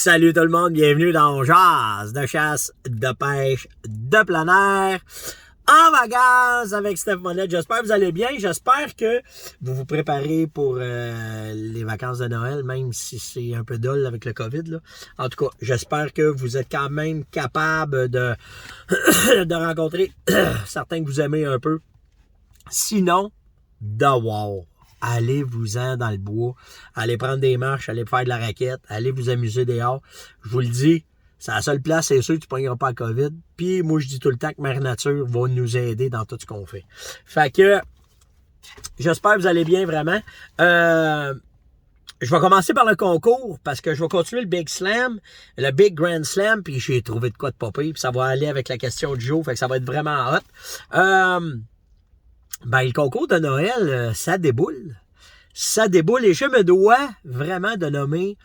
Salut tout le monde, bienvenue dans Jazz de chasse, de pêche, de plein air, en vacances avec Steph Monette. J'espère que vous allez bien, j'espère que vous vous préparez pour les vacances de Noël, même si c'est un peu dull avec le COVID, là. En tout cas, j'espère que vous êtes quand même capable de, de rencontrer certains que vous aimez un peu. Sinon, dehors. Allez-vous-en dans le bois, allez prendre des marches, allez faire de la raquette, allez vous amuser dehors. Je vous le dis, c'est la seule place, c'est sûr que tu ne pogneras pas la COVID. Puis moi, je dis tout le temps que Mère Nature va nous aider dans tout ce qu'on fait. Fait que, j'espère que vous allez bien vraiment. Je vais commencer par le concours parce que je vais continuer le Big Slam, le Big Grand Slam, puis j'ai trouvé de quoi de popper, puis ça va aller avec la question du jour, fait que ça va être vraiment hot. Ben, le concours de Noël, ça déboule. Ça déboule et je me dois vraiment de nommer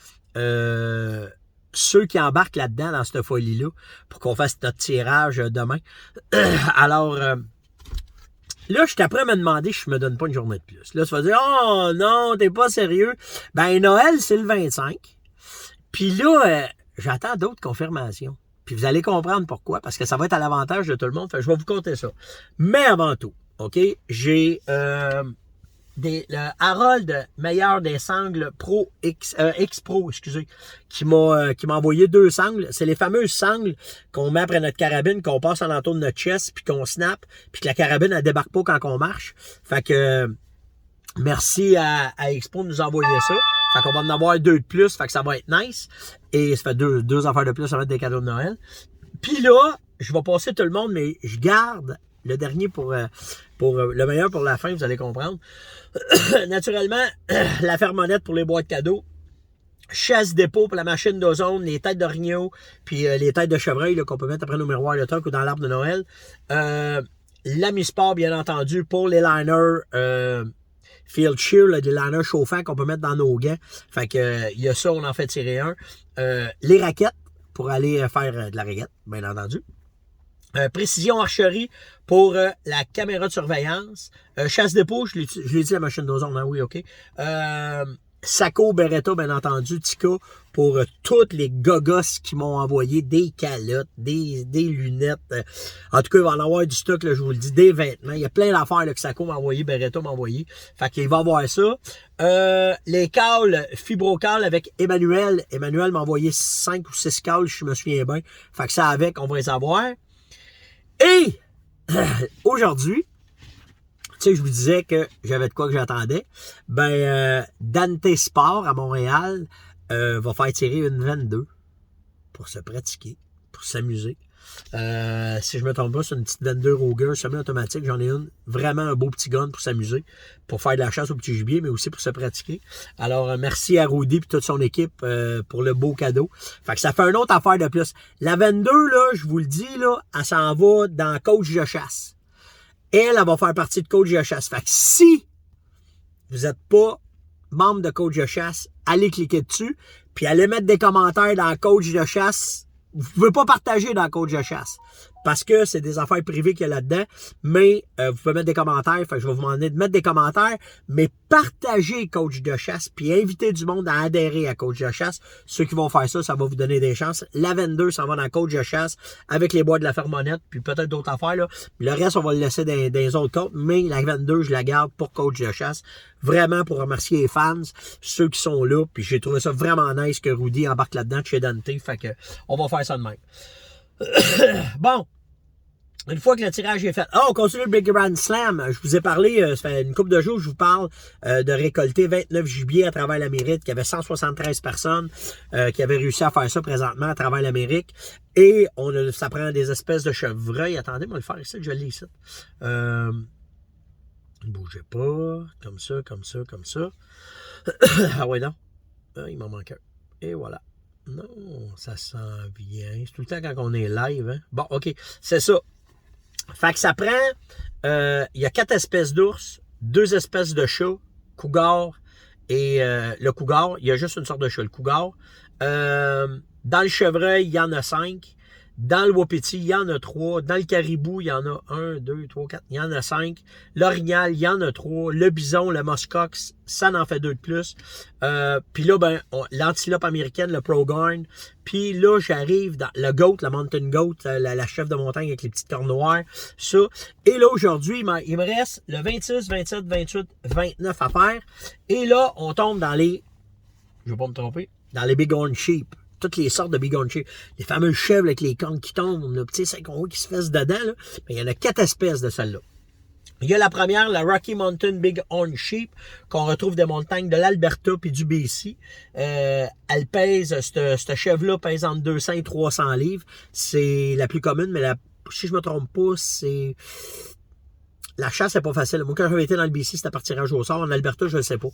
ceux qui embarquent là-dedans, dans cette folie-là, pour qu'on fasse notre tirage demain. Alors, là, je suis après à me demander si je me donne pas une journée de plus. Là, tu vas dire, oh non, t'es pas sérieux. Ben, Noël, c'est le 25. Puis là, j'attends d'autres confirmations. Puis vous allez comprendre pourquoi, parce que ça va être à l'avantage de tout le monde. Fait que je vais vous compter ça. Mais avant tout, OK, j'ai le Harold Meilleur des Sangles Pro X Pro, excusez, qui m'a envoyé 2 sangles. C'est les fameuses sangles qu'on met après notre carabine, qu'on passe en entour de notre chest, puis qu'on snap, puis que la carabine, elle débarque pas quand on marche. Fait que merci à Expo de nous envoyer ça. Fait qu'on va en avoir 2 de plus, fait que ça va être nice. Et ça fait deux affaires de plus, ça va être des cadeaux de Noël. Puis là, je vais passer tout le monde, mais je garde le dernier pour le meilleur pour la fin, vous allez comprendre. Naturellement, la fermonette pour les boîtes cadeaux. Chasse dépôt pour la machine d'ozone, les têtes d'orignal, puis les têtes de chevreuil qu'on peut mettre après nos miroirs de toc ou dans l'arbre de Noël. L'Amisport, bien entendu, pour les liners Field Shear, là, des liners chauffants qu'on peut mettre dans nos gants. Fait que il y a ça, on en fait tirer un. Les raquettes pour aller faire de la raquette, bien entendu. Précision archerie pour la caméra de surveillance. Chasse dépôt, je l'ai dit la machine d'ozone, hein, oui, OK. Saco Beretta, bien entendu, Tika, pour toutes les gogos qui m'ont envoyé des calottes, des lunettes. En tout cas, il va en avoir du stock, là, je vous le dis, des vêtements. Il y a plein d'affaires que Saco m'a envoyé, Beretta m'a envoyé. Fait qu'il va avoir ça. Les câbles, fibrocâbles avec Emmanuel. Emmanuel m'a envoyé 5 ou 6 câbles, je me souviens bien. Fait que ça avec, on va les avoir. Et aujourd'hui, tu sais, je vous disais que j'avais de quoi que j'attendais. Ben, Dante Sport à Montréal va faire tirer une 22 pour se pratiquer, pour s'amuser. Si je me trompe pas, c'est une petite 22 Ruger semi-automatique. J'en ai une. Vraiment un beau petit gun pour s'amuser, pour faire de la chasse au petit gibier, mais aussi pour se pratiquer. Alors, merci à Rudy et toute son équipe pour le beau cadeau. Fait que ça fait une autre affaire de plus. La 22, là, je vous le dis, là, elle s'en va dans coach de chasse. Elle va faire partie de coach de chasse. Fait que si vous n'êtes pas membre de coach de chasse, allez cliquer dessus, puis allez mettre des commentaires dans coach de chasse. Vous pouvez pas partager dans coach de chasse parce que c'est des affaires privées qu'il y a là-dedans, mais vous pouvez mettre des commentaires, fait que je vais vous demander de mettre des commentaires, mais partagez coach de chasse, puis invitez du monde à adhérer à coach de chasse. Ceux qui vont faire ça, ça va vous donner des chances. La 22, ça va dans coach de chasse avec les bois de la fermonette, puis peut-être d'autres affaires, là. Le reste, on va le laisser dans les autres comptes, mais la 22, je la garde pour coach de chasse. Vraiment pour remercier les fans, ceux qui sont là, puis j'ai trouvé ça vraiment nice que Rudy embarque là-dedans de chez Dante, fait que on va faire ça de même. Bon, une fois que le tirage est fait, on continue le Big Grand Slam. Je vous ai parlé, ça fait une couple de jours, je vous parle de récolter 29 gibiers à travers l'Amérique, qu'il y avait 173 personnes qui avaient réussi à faire ça présentement à travers l'Amérique. Et ça prend des espèces de chevreuils. Attendez, moi le faire ici, que je l'ai ici. Ne bougez pas, comme ça, comme ça, comme ça. Ah ouais, non. Il m'en manque un. Et voilà. Non, ça s'en vient. C'est tout le temps quand on est live. Hein? Bon, OK, c'est ça. Fait que ça prend... il y a 4 espèces d'ours, 2 espèces de chats, cougar et le cougar. Il y a juste une sorte de chat, le cougar. Dans le chevreuil, il y en a 5. Dans le Wapiti, il y en a 3. Dans le Caribou, il y en a 1, 2, 3, 4. Il y en a 5. L'Orignal, il y en a 3. Le Bison, le Muskox, ça en fait 2 de plus. Puis là, ben, l'antilope américaine, le Pronghorn. Puis là, j'arrive dans le Goat, la Mountain Goat, la chef de montagne avec les petites cornes noires. Ça. Et là, aujourd'hui, il me reste le 26, 27, 28, 29 à faire. Et là, on tombe dans les... Je ne vais pas me tromper. Dans les Bighorn Sheep. Toutes les sortes de Bighorn Sheep. Les fameux chèvres avec les cornes qui tombent. Tu sais, c'est qu'on voit qui se fessent dedans. Là. Mais il y en a 4 espèces de celles-là. Il y a la première, la Rocky Mountain Bighorn Sheep, qu'on retrouve des montagnes de l'Alberta puis du BC. Elle pèse, cette chèvre-là pèse entre 200 et 300 livres. C'est la plus commune, mais si je me trompe pas, c'est... La chasse, c'est pas facile. Moi, quand j'avais été dans le BC, c'était par tirage au sort. En Alberta, je ne sais pas.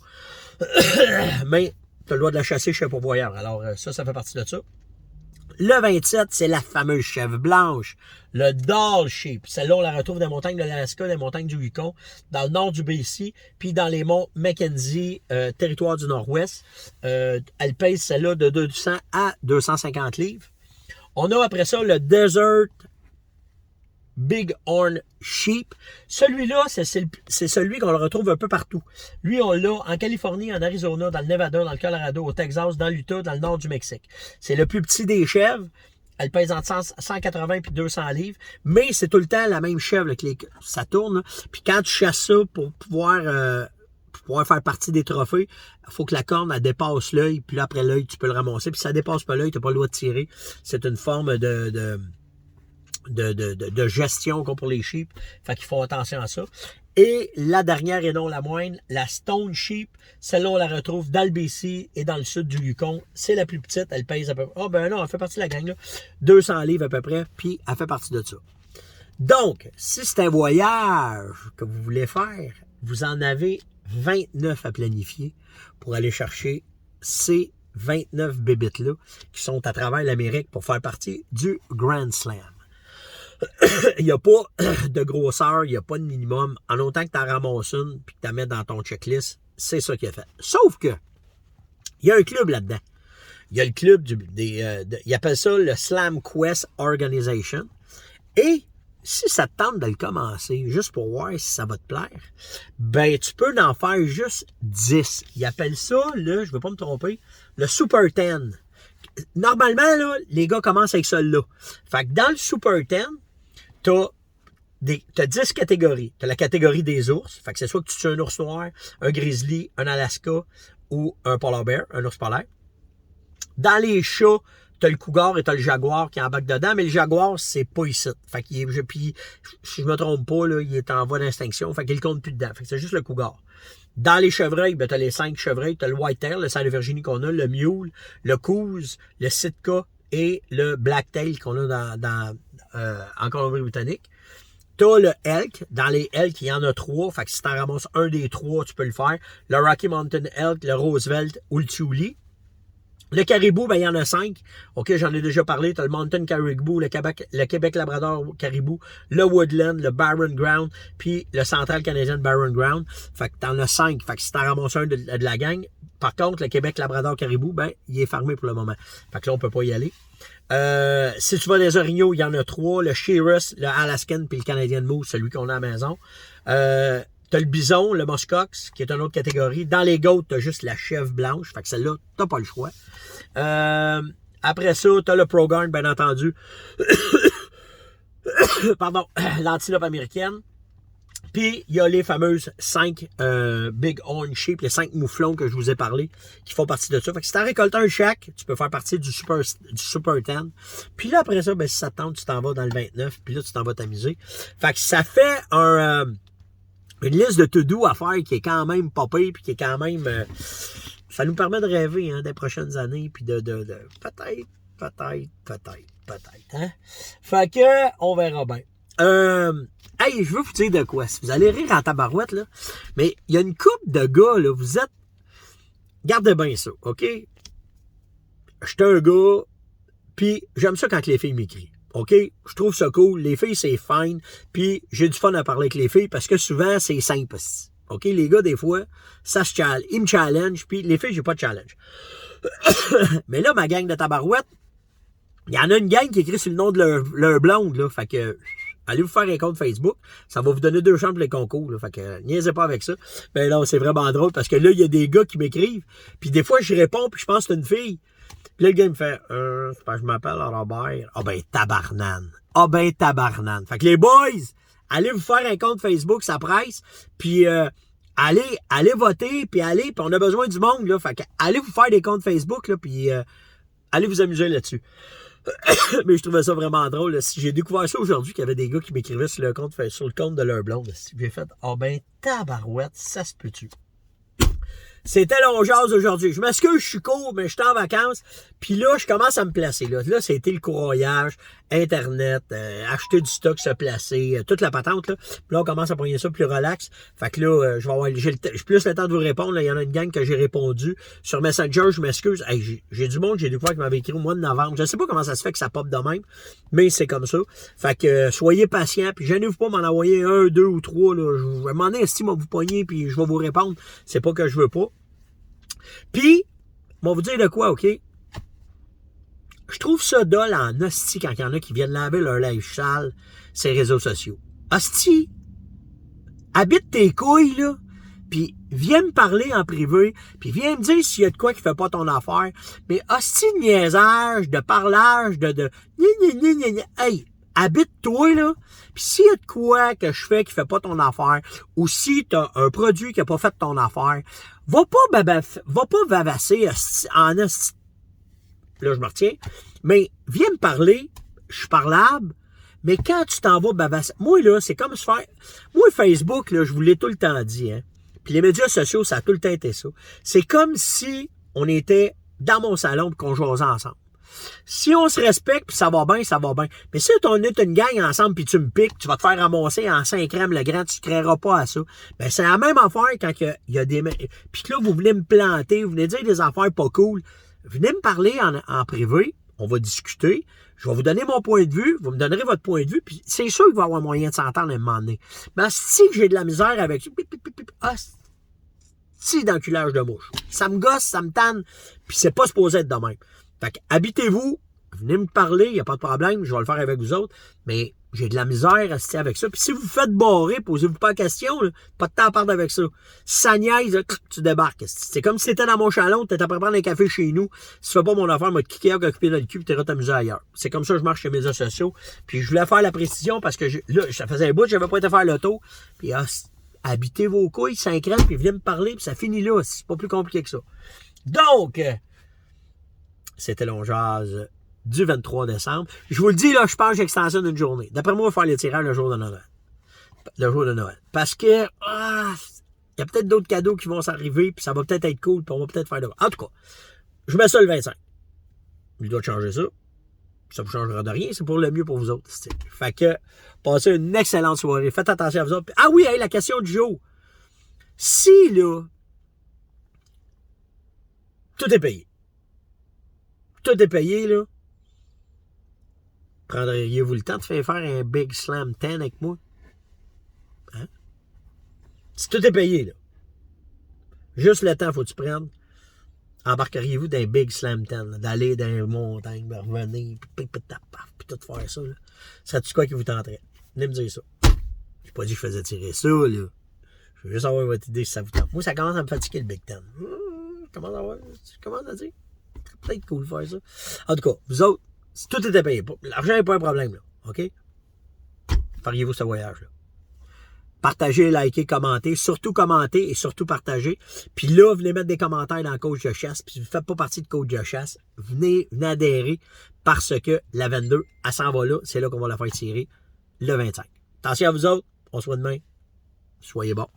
Mais tu as le droit de la chasser chez un pourvoyeur. Alors, ça fait partie de ça. Le 27, c'est la fameuse chèvre blanche, le Dall Sheep. Celle-là, on la retrouve dans les montagnes de l'Alaska, dans les montagnes du Yukon, dans le nord du BC, puis dans les monts Mackenzie, territoire du Nord-Ouest. Elle pèse celle-là de 200 à 250 livres. On a après ça le Desert Bighorn Sheep. Celui-là, c'est celui qu'on le retrouve un peu partout. Lui, on l'a en Californie, en Arizona, dans le Nevada, dans le Colorado, au Texas, dans l'Utah, dans le nord du Mexique. C'est le plus petit des chèvres. Elle pèse entre 180 et 200 livres. Mais c'est tout le temps la même chèvre. Là, ça tourne. Là. Puis quand tu chasses ça pour pouvoir faire partie des trophées, il faut que la corne, elle dépasse l'œil. Puis là, après l'œil, tu peux le ramasser. Puis si ça dépasse pas l'œil, tu n'as pas le droit de tirer. C'est une forme de gestion comme pour les sheep. Fait qu'ils font attention à ça. Et la dernière et non la moindre, la Stone Sheep. Celle-là, on la retrouve dans le BC et dans le sud du Yukon. C'est la plus petite. Elle pèse à peu près... ben non, elle fait partie de la gang, là. 200 livres à peu près, puis elle fait partie de ça. Donc, si c'est un voyage que vous voulez faire, vous en avez 29 à planifier pour aller chercher ces 29 bébites-là qui sont à travers l'Amérique pour faire partie du Grand Slam. Il n'y a pas de grosseur, il n'y a pas de minimum. En autant que tu en ramasses une et que tu la mets dans ton checklist, c'est ça qui est fait. Sauf que, il y a un club là-dedans. Il y a le club ils appellent ça le Slam Quest Organization. Et si ça te tente de le commencer, juste pour voir si ça va te plaire, ben tu peux en faire juste 10. Ils appellent ça, là, je ne vais pas me tromper, le Super 10. Normalement, là, les gars commencent avec celui-là. Fait que dans le Super 10, t'as 10 catégories. T'as la catégorie des ours. Fait que c'est soit que tu tues un ours noir, un grizzly, un Alaska ou un polar bear, un ours polaire. Dans les chats, t'as le cougar et t'as le jaguar qui embarque dedans, mais le jaguar, c'est pas ici. Fait qu'il est, puis, si je me trompe pas, là, il est en voie d'extinction. Fait qu'il compte plus dedans. Fait que c'est juste le cougar. Dans les chevreuils, ben, t'as les 5 chevreuils. T'as le whitetail, le cerf de Virginie qu'on a, le mule, le couze, le sitka et le blacktail qu'on a en Colombie-Britannique. T'as le elk. Dans les elks, il y en a 3. Fait que si t'en ramasses un des 3, tu peux le faire. Le Rocky Mountain Elk, le Roosevelt ou le Tule. Le caribou, ben, il y en a 5. OK, j'en ai déjà parlé. T'as le Mountain Caribou, le Québec Labrador Caribou, le Woodland, le Barren Ground, puis le Central Canadien Barren Ground. Fait que t'en as 5. Fait que si t'en ramasses un de la gang, par contre, le Québec Labrador Caribou, ben, il est fermé pour le moment. Fait que là, on peut pas y aller. Si tu vas des orignaux, il y en a 3. Le Shearus, le Alaskan, puis le Canadian Moose, celui qu'on a à la maison. T'as le bison, le muskox, qui est une autre catégorie. Dans les goats, t'as juste la chèvre blanche. Fait que celle-là, t'as pas le choix. Après ça, t'as le Pronghorn, bien entendu. Pardon, l'antilope américaine. Puis, il y a les fameuses 5 Bighorn Sheep, les 5 mouflons que je vous ai parlé, qui font partie de ça. Fait que si t'en récoltes un chaque, tu peux faire partie du Super 10. Puis là, après ça, ben, si ça te tente, tu t'en vas dans le 29, puis là, tu t'en vas t'amuser. Fait que ça fait une liste de to-do à faire qui est quand même pas pire, puis qui est quand même... ça nous permet de rêver des prochaines années, puis de peut-être. Hein? Fait que, on verra bien. Hey, je veux vous dire de quoi. Si vous allez rire en tabarouette, là, mais il y a une couple de gars, là, vous êtes... Gardez bien ça, OK? J'étais un gars, puis j'aime ça quand les filles m'écrivent. OK? Je trouve ça cool. Les filles, c'est fine. Puis j'ai du fun à parler avec les filles parce que souvent, c'est simple. OK? Les gars, des fois, ils me challenge. Puis les filles, j'ai pas de challenge. Mais là, ma gang de tabarouettes, Il y en a une gang qui écrit sur le nom de leur blonde, là. Fait que, allez vous faire un compte Facebook. Ça va vous donner 2 chances pour les concours, là. Fait que, niaisez pas avec ça. Mais non, c'est vraiment drôle parce que là, il y a des gars qui m'écrivent. Puis des fois, je réponds, puis je pense que c'est une fille. Puis là, le gars, il me fait, c'est parce que je m'appelle Robert. Ah ben, tabarnane. Ah ben, tabarnane. Fait que les boys, allez vous faire un compte Facebook, ça presse. Puis, allez voter, puis puis on a besoin du monde, là. Fait que, allez vous faire des comptes Facebook, là, puis allez vous amuser là-dessus. Mais je trouvais ça vraiment drôle. Là. J'ai découvert ça aujourd'hui qu'il y avait des gars qui m'écrivaient sur le compte de leur blonde. J'ai fait, ben, tabarouette, ça se peut-tu? C'était long jazz aujourd'hui. Je m'excuse, je suis court, mais je suis en vacances. Puis là, je commence à me placer. Là, c'était le courroyage, Internet, acheter du stock, se placer, toute la patente. Là. Puis là, on commence à prendre ça plus relax. Fait que là, j'ai plus le temps de vous répondre. Là. Il y en a une gang que j'ai répondu. Sur Messenger, je m'excuse. Hey, j'ai du monde, j'ai découvert qui m'avait écrit au mois de novembre. Je sais pas comment ça se fait que ça pop de même, mais c'est comme ça. Fait que soyez patients. Puis gênez-vous pas m'en envoyer 1, 2 ou 3. Là. Je vais m'en estime à vous pogner, puis je vais vous répondre. C'est pas que je veux pas. Puis, on va vous dire de quoi, OK? Je trouve ça dole en hostie quand il y en a qui viennent laver leur linge sale sur les réseaux sociaux. Hostie, habite tes couilles, là, puis viens me parler en privé, puis viens me dire s'il y a de quoi qui fait pas ton affaire. Mais hostie de niaisage, de parlage, hey, habite-toi, là, puis s'il y a de quoi que je fais qui fait pas ton affaire, ou si t'as un produit qui a pas fait ton affaire, va pas vavasser en hostie. Là, je me retiens. Mais viens me parler, je suis parlable, mais quand tu t'en vas bavasser, moi, là, c'est comme se faire... Moi, Facebook, là, je vous l'ai tout le temps dit, hein. Puis les médias sociaux, ça a tout le temps été ça. C'est comme si on était dans mon salon et qu'on jouait ensemble. Si on se respecte puis ça va bien, ça va bien. Mais si on est une gang ensemble puis tu me piques, tu vas te faire ramasser en 5 crèmes le grand, tu ne créeras pas à ça. Ben, c'est la même affaire quand il y a des... Puis là, vous voulez me planter, vous voulez dire des affaires pas cool. Venez me parler en privé, on va discuter, je vais vous donner mon point de vue, vous me donnerez votre point de vue, puis c'est sûr qu'il va y avoir moyen de s'entendre à un moment donné. Mais si j'ai de la misère avec... Si d'enculage de mouche. Ça me gosse, ça me tanne, puis c'est pas supposé être de même. Fait que habitez-vous, venez me parler, il n'y a pas de problème, je vais le faire avec vous autres, mais j'ai de la misère à rester avec ça. Puis si vous vous faites barrer, posez-vous pas de questions, là, pas de temps à perdre avec ça. Si ça niaise, là, tu débarques. C'est comme si t'étais dans mon chalon, t'étais prêt à prendre un café chez nous. Si tu fais pas mon affaire, m'a kické occupé dans le cul, puis t'es t'amuser ailleurs. C'est comme ça que je marche sur les médias sociaux. Puis je voulais faire la précision parce que là, ça faisait un bout, j'avais pas été faire le tour. Puis habitez vos couilles, 5 ans, puis venez me parler, puis ça finit là. C'est pas plus compliqué que ça. Donc, c'était Long Jazz du 23 décembre. Je vous le dis, là, je pense que j'extensionne d'une journée. D'après moi, on va faire les tirages le jour de Noël. Le jour de Noël. Parce que, il y a peut-être d'autres cadeaux qui vont s'arriver, puis ça va peut-être être cool, puis on va peut-être faire de... En tout cas, je mets ça le 25. Je dois changer ça. Ça vous changera de rien, c'est pour le mieux pour vous autres. Fait que, passez une excellente soirée. Faites attention à vous autres. Ah oui, hey, la question du jour. Si, là, tout est payé. Tout est payé, là. Prendriez-vous le temps de faire un Big Slam 10 avec moi? Hein? Si tout est payé, là. Juste le temps, faut que tu prennes. Embarqueriez-vous dans un Big Slam 10, là, d'aller dans les montagnes, de revenir, puis tout faire ça, là. Serait-tu quoi qui vous tenterait? Venez me dire ça. J'ai pas dit que je faisais tirer ça, là. Je veux juste avoir votre idée si ça vous tente. Moi, ça commence à me fatiguer le Big Ten. Je commence à dire. C'est peut-être cool de faire ça. En tout cas, vous autres, si tout était payé, l'argent n'est pas un problème, là. OK? Feriez-vous ce voyage-là? Partagez, likez, commentez. Surtout commentez et surtout partagez. Puis là, venez mettre des commentaires dans Coach de chasse. Puis si vous ne faites pas partie de Coach de chasse, venez adhérer parce que la 22, elle s'en va là. C'est là qu'on va la faire tirer le 25. Attention à vous autres. On se voit demain. Soyez bons.